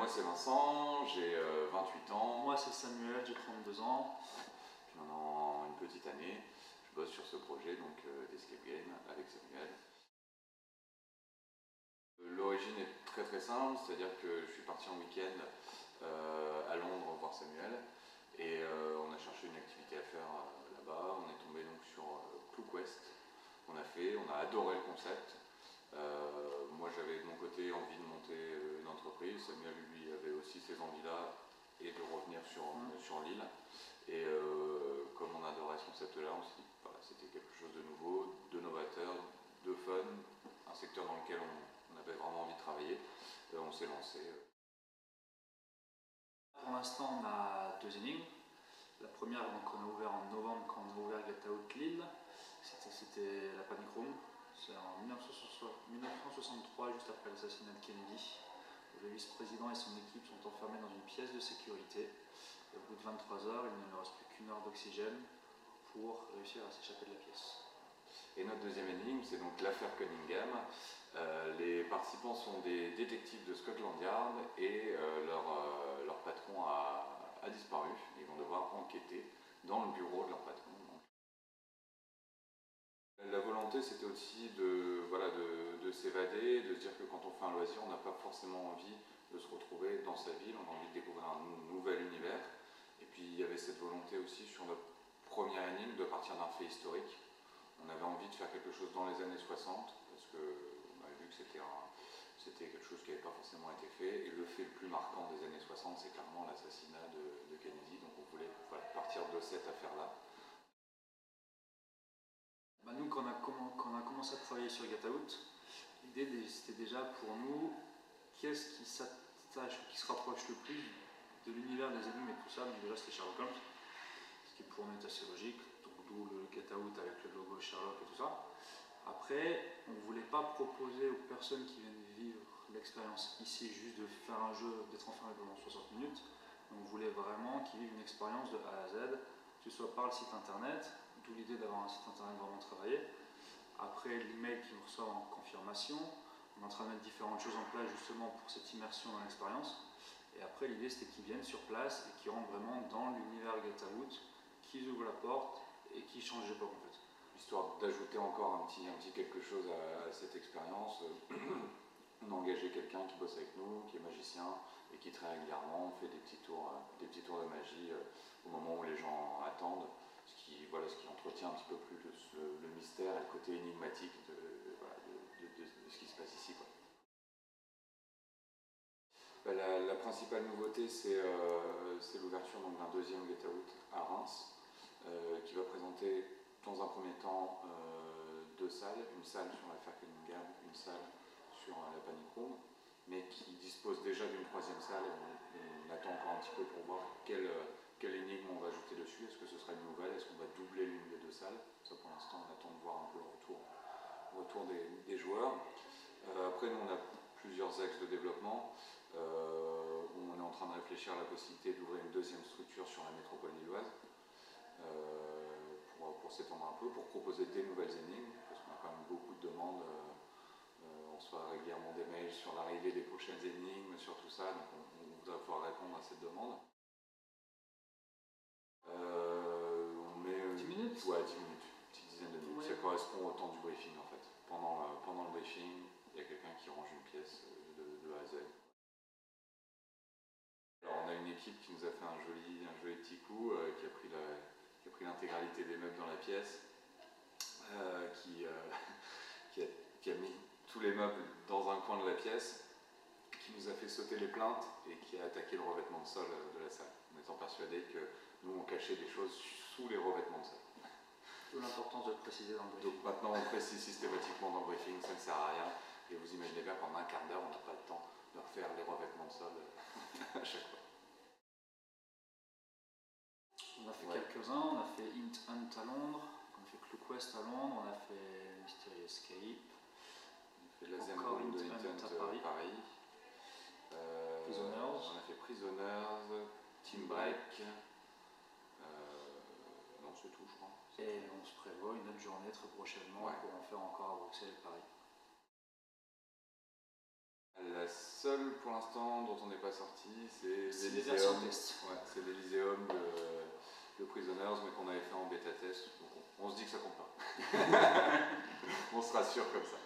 Moi c'est Vincent, j'ai 28 ans. Moi c'est Samuel, j'ai 32 ans. Puis maintenant une petite année, je bosse sur ce projet d'Escape Game avec Samuel. L'origine est très simple, c'est-à-dire que je suis parti en week-end à Londres voir Samuel et on a cherché une activité à faire là-bas. On est tombé donc sur ClueQuest qu'on a fait, on a adoré le concept. Moi j'avais de mon côté envie de monter une entreprise, Samuel lui avait aussi ces envies-là et de revenir sur l'île. Et comme on adorait ce concept-là, on s'est dit que voilà, c'était quelque chose de nouveau, de novateur, de fun, un secteur dans lequel on avait vraiment envie de travailler. On s'est lancé. Pour l'instant on a 2 énigmes. La première, donc, on a ouvert en novembre quand on a ouvert Get Out Lille. C'était la Panic Room. C'est en 1963, juste après l'assassinat de Kennedy. Le vice-président et son équipe sont enfermés dans une pièce de sécurité. Et au bout de 23 heures, il ne leur reste plus qu'une heure d'oxygène pour réussir à s'échapper de la pièce. Et notre deuxième énigme, c'est donc l'affaire Cunningham. Les participants sont des détectives de Scotland Yard et leur patron a disparu. Ils vont devoir enquêter dans le bureau de leur patron. La volonté, c'était aussi de s'évader, de se dire que quand on fait un loisir, on n'a pas forcément envie de se retrouver dans sa ville, on a envie de découvrir un nouvel univers. Et puis il y avait cette volonté aussi sur notre première énigme de partir d'un fait historique. On avait envie de faire quelque chose dans les années 60, parce qu'on avait vu que c'était quelque chose qui n'avait pas forcément été fait. Et le fait le plus marquant des années 60, c'est clairement l'assassinat de Kennedy. Donc on voulait partir de cette affaire-là. Nous, quand on a commencé à travailler sur Get Out, l'idée c'était déjà pour nous, qu'est-ce qui s'attache ou qui se rapproche le plus de l'univers des énigmes et tout ça. Donc déjà c'était Sherlock Holmes, ce qui pour nous est assez logique, donc d'où le Get Out avec le logo Sherlock et tout ça. Après, on ne voulait pas proposer aux personnes qui viennent vivre l'expérience ici juste de faire un jeu, d'être enfermé pendant 60 minutes. On voulait vraiment qu'ils vivent une expérience de A à Z, que ce soit par le site internet, d'où l'idée d'avoir un site internet vraiment travaillé. Après, l'email qui nous reçoit en confirmation, on est en train de mettre différentes choses en place justement pour cette immersion dans l'expérience. Et après, l'idée c'était qu'ils viennent sur place et qu'ils rentrent vraiment dans l'univers Get Out, qu'ils ouvrent la porte et qu'ils changent d'époque en fait. Histoire d'ajouter encore un petit quelque chose à cette expérience, on a engagé quelqu'un qui bosse avec nous, qui est magicien et qui très régulièrement fait des petits tours de magie au moment où les gens attendent, ce qui entretient un petit peu plus le mystère et le côté énigmatique de ce qui se passe ici, quoi. La principale nouveauté, c'est l'ouverture d'un deuxième Get Out à Reims, qui va présenter dans un premier temps 2 salles, une salle sur l'affaire Cunningham, une salle sur la Panic Room, mais qui dispose déjà d'une 3e salle. On attend encore un petit peu pour voir quelle énigme on va ajouter dessus. Est-ce que ce sera une nouvelle? Est-ce qu'on va doubler l'une des 2 salles? Ça, pour l'instant, on attend de voir un peu le retour des joueurs. Après, nous, on a plusieurs axes de développement. On est en train de réfléchir à la possibilité d'ouvrir une 2e structure sur la métropole lilloise. Pour s'étendre un peu, pour proposer des nouvelles énigmes, parce qu'on a quand même beaucoup de demandes. On reçoit régulièrement des mails sur l'arrivée des prochaines énigmes, sur tout ça, donc on voudrait pouvoir répondre à cette demande. On met 10 minutes? Ouais, 10 minutes, une petite dizaine de minutes. Ouais. Ça correspond au temps du briefing en fait. Pendant le briefing, il y a quelqu'un qui range une pièce de A à Z. Alors on a une équipe qui nous a fait un joli petit coup, qui a pris l'intégralité des meubles dans la pièce, qui a mis tous les meubles dans un coin de la pièce, qui nous a fait sauter les plaintes et qui a attaqué le revêtement de sol de la salle, en étant persuadé que nous on cachait des choses sous les revêtements de sol. D'où l'importance de le préciser dans le briefing. Donc maintenant on précise systématiquement dans le briefing, ça ne sert à rien, et vous imaginez bien qu'en un quart d'heure on n'a pas le temps de refaire les revêtements de sol à chaque fois. On a fait quelques-uns, on a fait Hint Hunt à Londres, on a fait ClueQuest à Londres, on a fait Mystery Escape, on a fait la Zen Room de Hint Hunt à Paris. Prisoners. On a fait Prisoners, Team Break. Non, c'est tout, je crois. Et on se prévoit une autre journée très prochainement pour en faire encore à Bruxelles et Paris. seul pour l'instant dont on n'est pas sorti, c'est les versions l'Elyséum. test. Ouais, c'est l'Elyséum de Prisoners, mais qu'on avait fait en bêta test. Donc on se dit que ça compte pas. On se rassure comme ça.